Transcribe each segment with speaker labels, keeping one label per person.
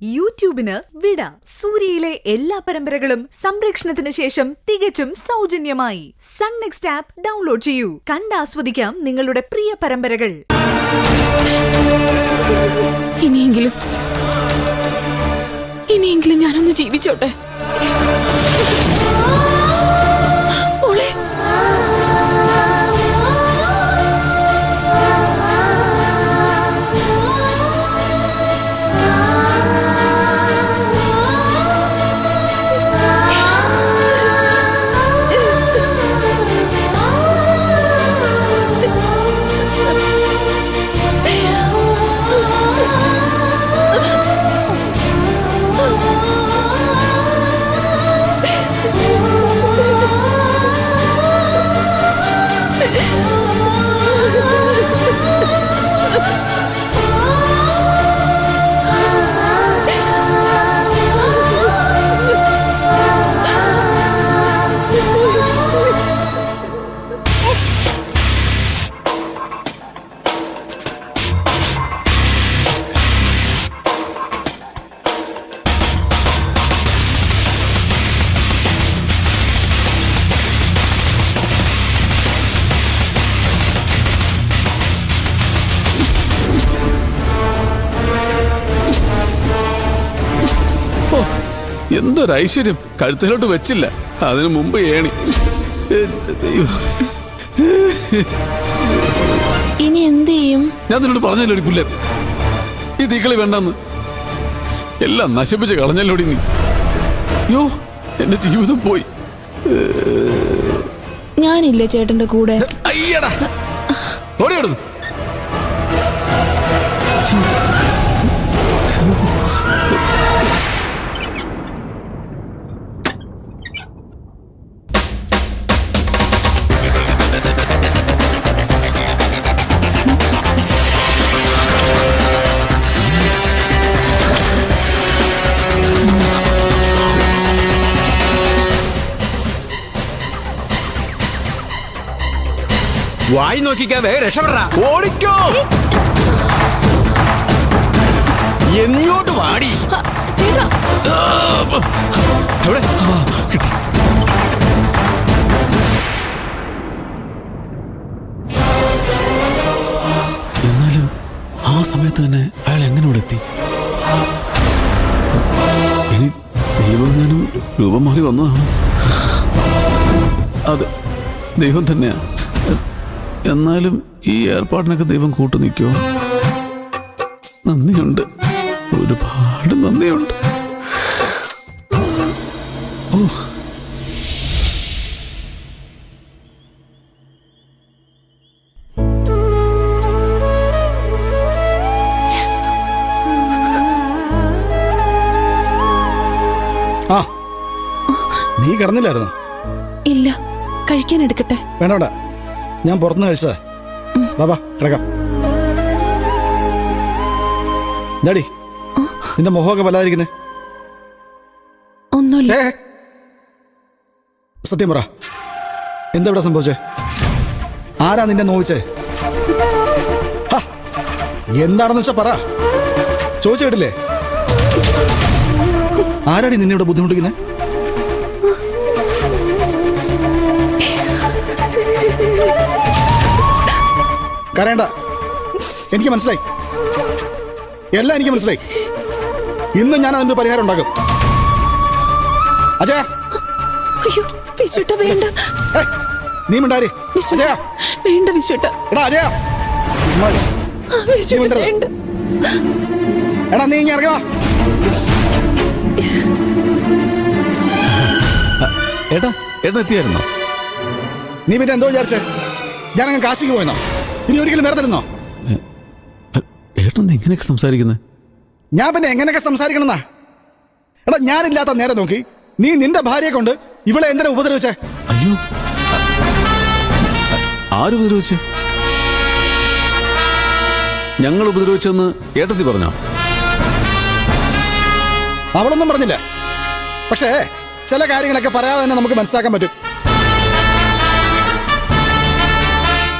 Speaker 1: യൂട്യൂബിന് വിട. സൂര്യയിലെ എല്ലാ പരമ്പരകളും സംരക്ഷണത്തിന് ശേഷം തികച്ചും സൗജന്യമായി സൺ നെക്സ്റ്റ് ആപ്പ് ഡൗൺലോഡ് ചെയ്യൂ. കണ്ടാസ്വദിക്കാം നിങ്ങളുടെ പ്രിയ പരമ്പരകൾ.
Speaker 2: ഇനിയെങ്കിലും ഞാനൊന്ന് ജീവിച്ചോട്ടെ.
Speaker 3: എന്തൊരു ഐശ്വര്യം! കഴുത്തിലോട്ട് വെച്ചില്ല, അതിനു മുമ്പ് ഏണി.
Speaker 2: ഇനി എന്ത് ചെയ്യും?
Speaker 3: ഞാൻ നിന്നോട് പറഞ്ഞല്ലോടി പുല്ല, ഈ തീക്കളി വേണ്ടെന്ന്. എല്ലാം നശിപ്പിച്ച് കളഞ്ഞല്ലോടി നീ. യോ, എന്റെ ജീവിതം പോയി.
Speaker 2: ഞാനില്ലേ ചേട്ടന്റെ കൂടെ?
Speaker 3: അയ്യടാ, ഓടിയോടുന്നു.
Speaker 4: വായി നോക്കിക്കാതെ രക്ഷപ്പെടാ.
Speaker 3: ഓടിക്കോ.
Speaker 4: എങ്ങോട്ട് വാടി?
Speaker 3: എവിടെ? കിട്ടി. എന്നാലും ആ സമയത്ത് തന്നെ അയാൾ എങ്ങനെ ഇവിടെ എത്തി? ഇനി ദൈവം ഞാനും രൂപം മാറി വന്നതാണ്. അത് ദൈവം തന്നെയാ. എന്നാലും ഈ ഏർപ്പാടിനൊക്കെ ദൈവം കൂട്ടു നിൽക്കുമോ? നന്ദിയുണ്ട്, ഒരുപാട് നന്ദിയുണ്ട്. ഓ,
Speaker 4: ആ, നീ കിടന്നില്ലായിരുന്നു?
Speaker 2: ഇല്ല, കഴിക്കാൻ എടുക്കട്ടെ?
Speaker 4: വേണ്ട വേണ്ട, ഞാൻ പുറത്തുനിന്ന് കഴിച്ചതാ. ബാബാ കിടക്കാം. എന്താടി നിന്റെ മുഖമൊക്കെ വല്ലാതിരിക്കുന്നേ?
Speaker 2: ഒന്നുമില്ല.
Speaker 4: സത്യം പറ, എന്താ ഇവിടെ സംഭവിച്ചേ? ആരാ നിന്നെ നോവിച്ചേ? എന്താണെന്ന് വെച്ചാ പറ. ചോദിച്ചു കേട്ടില്ലേ? ആരാടി നിന്നെ ഇവിടെ ബുദ്ധിമുട്ടിക്കുന്നേ? കരയണ്ട, എനിക്ക് മനസ്സിലായി, എല്ലാം എനിക്ക് മനസ്സിലായി. ഇന്ന് ഞാൻ അതിന്റെ പരിഹാരം ഉണ്ടാക്കും. അജയ,
Speaker 2: വേണ്ട.
Speaker 4: നീ മിണ്ടാരി. അജയ,
Speaker 2: വേണ്ട വിശ്വട്ട.
Speaker 4: എടാ അജയ, എടാ നീ ഇങ്ങനെ ഇറങ്ങാ.
Speaker 3: ഏട്ടാ, ഏട്ടാ എത്തിയായിരുന്നോ?
Speaker 4: നീ പിന്നെ എന്തോ വിചാരിച്ചേ? ഞാനങ്ങ് കാശിക്ക് പോയെന്നോ? ഇനി ഒരിക്കലും വേറെ തരുന്നോ?
Speaker 3: ഏട്ടൻ എങ്ങനെയൊക്കെ സംസാരിക്കുന്നത്?
Speaker 4: ഞാൻ പിന്നെ എങ്ങനെയൊക്കെ സംസാരിക്കണമെന്നാ? എടാ, ഞാനില്ലാത്ത നേരെ നോക്കി നീ നിന്റെ ഭാര്യയെ കൊണ്ട് ഇവളെ എന്തിനാ ഉപദ്രവിച്ചേ?
Speaker 3: അയ്യോ, ആര് ഉപദ്രവിച്ചു? ഞങ്ങൾ ഉപദ്രവിച്ചെന്ന് ഏട്ടത്തി പറഞ്ഞോ?
Speaker 4: അവളൊന്നും പറഞ്ഞില്ല. പക്ഷേ ചില കാര്യങ്ങളൊക്കെ പറയാതെ തന്നെ നമുക്ക് മനസ്സിലാക്കാൻ പറ്റും.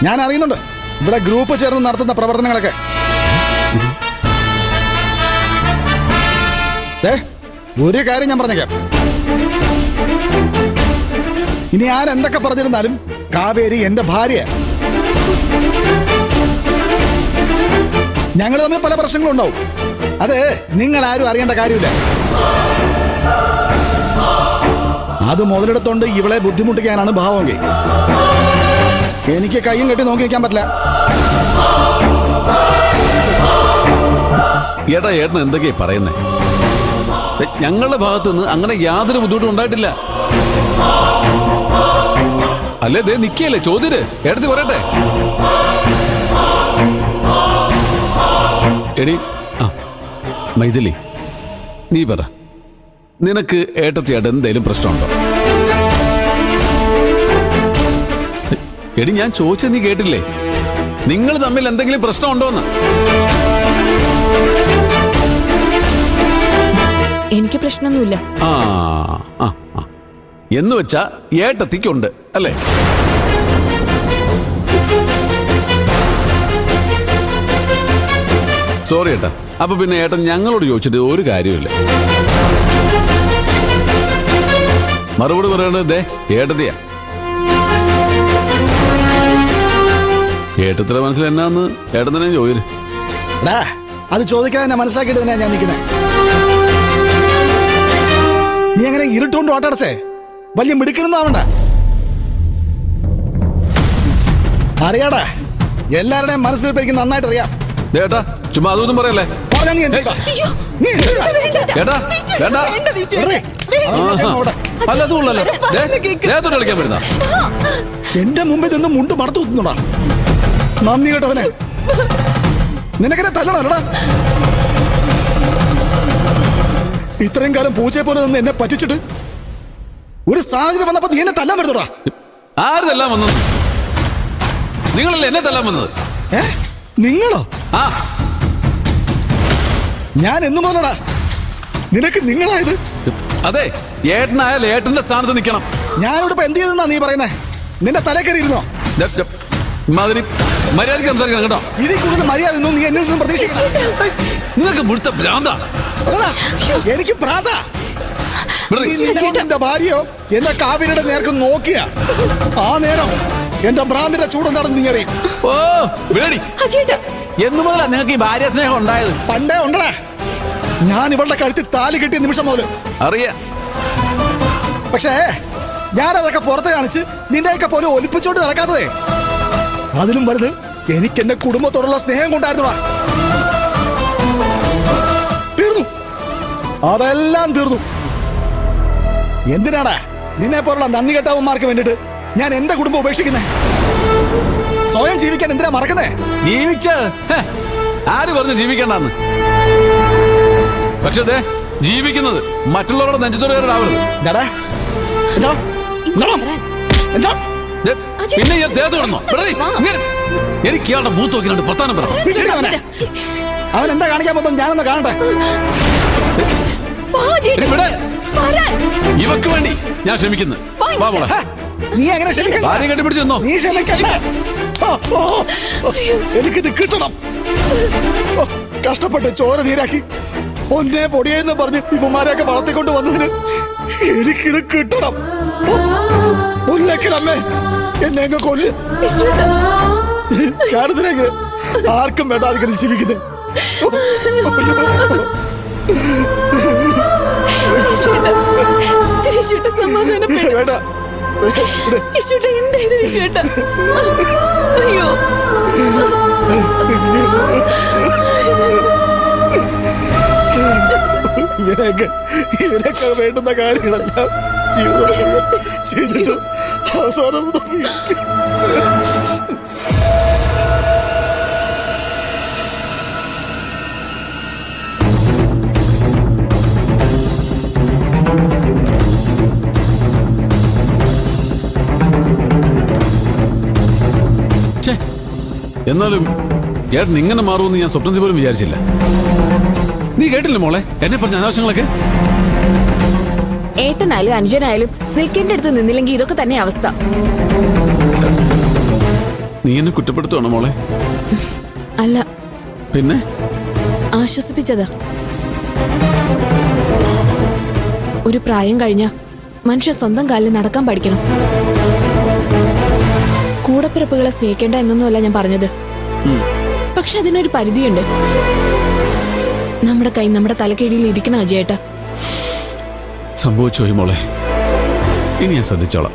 Speaker 4: ഞാൻ അറിയുന്നുണ്ട് ഇവിടെ ഗ്രൂപ്പ് ചേർന്ന് നടത്തുന്ന പ്രവർത്തനങ്ങളൊക്കെ. ഒരു കാര്യം ഞാൻ പറഞ്ഞേക്കാം, ഇനി ആരെന്തൊക്കെ പറഞ്ഞിരുന്നാലും കാവേരി എന്റെ ഭാര്യ. ഞങ്ങൾ തമ്മിൽ പല പ്രശ്നങ്ങളും ഉണ്ടാവും, അത് നിങ്ങൾ ആരും അറിയേണ്ട കാര്യമില്ല. അത് മുതലെടുത്തോണ്ട് ഇവളെ ബുദ്ധിമുട്ടിക്കാനാണ് ഭാവമെങ്കിൽ എനിക്ക് കയ്യും കെട്ടി നോക്കി നിൽക്കാൻ പറ്റില്ല.
Speaker 3: ഏട്ടാ ഏട്ടൻ എന്തൊക്കെയാ പറയുന്നേ? ഞങ്ങളുടെ ഭാഗത്ത് നിന്ന് അങ്ങനെ യാതൊരു ബുദ്ധിമുട്ടും ഉണ്ടായിട്ടില്ല. അല്ലേ ദേ നിക്കല്ലേ ചോദ്യര് ഏട്ടത്തി പറയട്ടെ. എടി ആ മൈഥിലി, നീ പറ, നിനക്ക് ഏട്ടത്തിയായിട്ട് എന്തേലും പ്രശ്നമുണ്ടോ? എടി ഞാൻ ചോദിച്ചത് നീ കേട്ടില്ലേ? നിങ്ങൾ തമ്മിൽ എന്തെങ്കിലും പ്രശ്നമുണ്ടോന്ന്?
Speaker 2: എനിക്ക് പ്രശ്നമൊന്നുമില്ല.
Speaker 3: ആ ആ ആ. എന്ന് വെച്ചാ ഏട്ടത്തിക്കുണ്ട് അല്ലേ? സോറി ഏട്ടാ, അപ്പൊ പിന്നെ ഏട്ടൻ ഞങ്ങളോട് ചോദിച്ചിട്ട് ഒരു കാര്യമില്ല. മറുപടി പറയണത് ദേ ഏട്ടത്തിയാ. ഏട്ടത്തിന്റെ മനസ്സിൽ എന്നാന്ന് ഏട്ടൻ തന്നെ ചോദിച്ചു.
Speaker 4: അത് ചോദിക്കാതെ തന്നെ മനസ്സിലാക്കിയിട്ട് തന്നെയാ ഞാൻ നിൽക്കുന്നത്. നീ അങ്ങനെ ഇരുട്ടുകൊണ്ട് ഓട്ടടച്ചേ വലിയ മിടുക്കണമെന്നാവണ്ട. അറിയാടാ, എല്ലാവരുടെയും മനസ്സിൽ എനിക്ക് നന്നായിട്ട് അറിയാം.
Speaker 3: ഏട്ടാ ചുമ്മാ അതൊന്നും പറയല്ലേ. കളിക്കാൻ വരുന്ന
Speaker 4: എന്റെ മുമ്പിൽ നിന്ന് മുണ്ട് മറത്തു കുത്തുന്നുടാ. നന്ദി കേട്ടവനെ, നിനക്കെന്നെ തല്ലണല്ലോടാ. ഇത്രയും കാലം പൂച്ചയെ പോലെ നിന്ന് എന്നെ പറ്റിച്ചിട്ട് ഒരു സാഹചര്യം വന്നപ്പോ നീ എന്നെ തല്ലാൻ വരുന്നോടാ.
Speaker 3: ആര് തല്ലാൻ വന്നത്? നിങ്ങളല്ലേ എന്നെ തല്ലാൻ വന്നത്?
Speaker 4: നിങ്ങളോ?
Speaker 3: ആ,
Speaker 4: ഞാൻ എന്നു മുതലടാ നിനക്ക് നിങ്ങളായത്?
Speaker 3: അതെ, ഏട്ടനായാലും ഏട്ടന്റെ സ്ഥാനത്ത് നിൽക്കണം.
Speaker 4: ഞാനിവിടെ ഇപ്പൊ എന്ത് ചെയ്തെന്നാ നീ പറയുന്നേ? നിന്റെ തലേ കയറി ഇരുന്നോ?
Speaker 3: മാതിരി മര്യാദയ്ക്ക് സംസാരിക്കണം കേട്ടോ.
Speaker 4: ഇതിൽ കൂടുതൽ മര്യാദ ഒന്നും നീ എന്നിൽ നിന്നും പ്രതീക്ഷിക്കണം.
Speaker 3: നിങ്ങൾക്ക് മുഴുത്ത ഭ്രാന്താ.
Speaker 4: എനിക്ക് ഭ്രാന്താ. എന്റെ ഭാര്യയോ എന്റെ കാവേരിയുടെ നേർക്ക് നോക്കിയ ആ നേരം എന്റെ ഭ്രാന്തിന്റെ ചൂടെന്താണെന്ന് നീ അറിയും.
Speaker 3: ഓ വിളടി, എന്ന് മുതലാ നിങ്ങൾക്ക് ഈ ഭാര്യ സ്നേഹം ഉണ്ടായത്?
Speaker 4: പണ്ടേ ഉണ്ടേ. ഞാൻ ഇവളുടെ കഴുത്തിൽ താലി കെട്ടിയ നിമിഷം മുതൽ
Speaker 3: അറിയാം.
Speaker 4: പക്ഷേ ഞാനതൊക്കെ പുറത്ത് കാണിച്ച് നിന്നെയൊക്കെ പോലെ ഒലിപ്പിച്ചോണ്ട് നടക്കാത്തതേ അതിലും വലുത് എനിക്ക് എന്റെ കുടുംബത്തോടുള്ള സ്നേഹം കൊണ്ടായിരുന്നുടാ. തീർന്നു, അതെല്ലാം തീർന്നു. എന്തിനാടാ നിന്നെ പോലുള്ള നന്ദി കെട്ടവന്മാർക്ക് വേണ്ടിട്ട് ഞാൻ എന്റെ കുടുംബം ഉപേക്ഷിക്കുന്നേ? സ്വയം ജീവിക്കാൻ എന്തിനാ മറക്കുന്നേ?
Speaker 3: ജീവിച്ച ആര് പറഞ്ഞു ജീവിക്കണ്ടെന്ന്? പക്ഷേ ജീവിക്കുന്നത് മറ്റുള്ളവരുടെ നെഞ്ചത്തോടുകാരാവരുത്. പിന്നെ എനിക്ക് ഇയാളുടെ മൂത്ത് നോക്കിയിട്ട് പ്രധാനം പറ.
Speaker 4: അവൻ എന്താ കാണിക്കാൻ പോകുന്നത് ഞാനൊന്ന് കാണട്ടെ.
Speaker 3: ഇവക്ക് വേണ്ടി ഞാൻ ക്ഷമിക്കുന്നു.
Speaker 4: നീ എങ്ങനെ ക്ഷമിക്കണം?
Speaker 3: ആരെയും കെട്ടിപ്പിടിച്ചു തന്നോ?
Speaker 4: നീ ക്ഷമിക്കണ്ട. എനിക്കിത് കിട്ടണം. കഷ്ടപ്പെട്ട് ചോര നീരാക്കി പൊന്നെ പൊടിയെന്ന് പറഞ്ഞ് ഇവന്മാരെയൊക്കെ വളർത്തിക്കൊണ്ട് വന്നതിന് എനിക്കിത് കിട്ടണം. മുല്ലക്കലമ്മേ, എന്നെ അങ്ങ് കൊല്ല്. കാര്യത്തിലേക്ക് ആർക്കും വേണ്ടാതിരിക്കുന്നത് ജീവിക്കുന്നത്. വേണ്ട, ഇവരൊക്കെ വേണ്ടുന്ന കാര്യങ്ങളെല്ലാം ജീവിതം ചെയ്തിട്ട് അവസാനം
Speaker 3: എന്നാലും ഏട്ടൻ ഇങ്ങനെ മാറുമെന്ന് ഞാൻ സ്വപ്നത്തിൽ പോലും വിചാരിച്ചില്ല. നീ കേട്ടില്ല മോളെ എന്നെ പറഞ്ഞ അനാവശ്യങ്ങളൊക്കെ?
Speaker 2: ഏട്ടനായാലും അനുജനായാലും നിൽക്കേണ്ട അടുത്ത് നിന്നില്ലെങ്കിൽ ഇതൊക്കെ തന്നെ അവസ്ഥ.
Speaker 3: നീ എന്നെ കുറ്റപ്പെടുത്തുവാണോ മോളെ?
Speaker 2: അല്ല,
Speaker 3: പിന്നെ
Speaker 2: ആശ്വസിപ്പിച്ചതാ. ഒരു പ്രായം കഴിഞ്ഞ മനുഷ്യ സ്വന്തം കാലിൽ നടക്കാൻ പഠിക്കണം. കൂടപ്പിറപ്പുകളെ സ്നേഹിക്കേണ്ട എന്നൊന്നുമല്ല ഞാൻ പറഞ്ഞത്. പക്ഷെ അതിനൊരു പരിധിയുണ്ട്. നമ്മുടെ കൈ നമ്മുടെ തലക്കീഴിൽ ഇരിക്കണം അജയേട്ടാ.
Speaker 3: സംഭവിച്ചു പോയി മോളെ. ഇനി ഞാൻ ശ്രദ്ധിച്ചോളാം.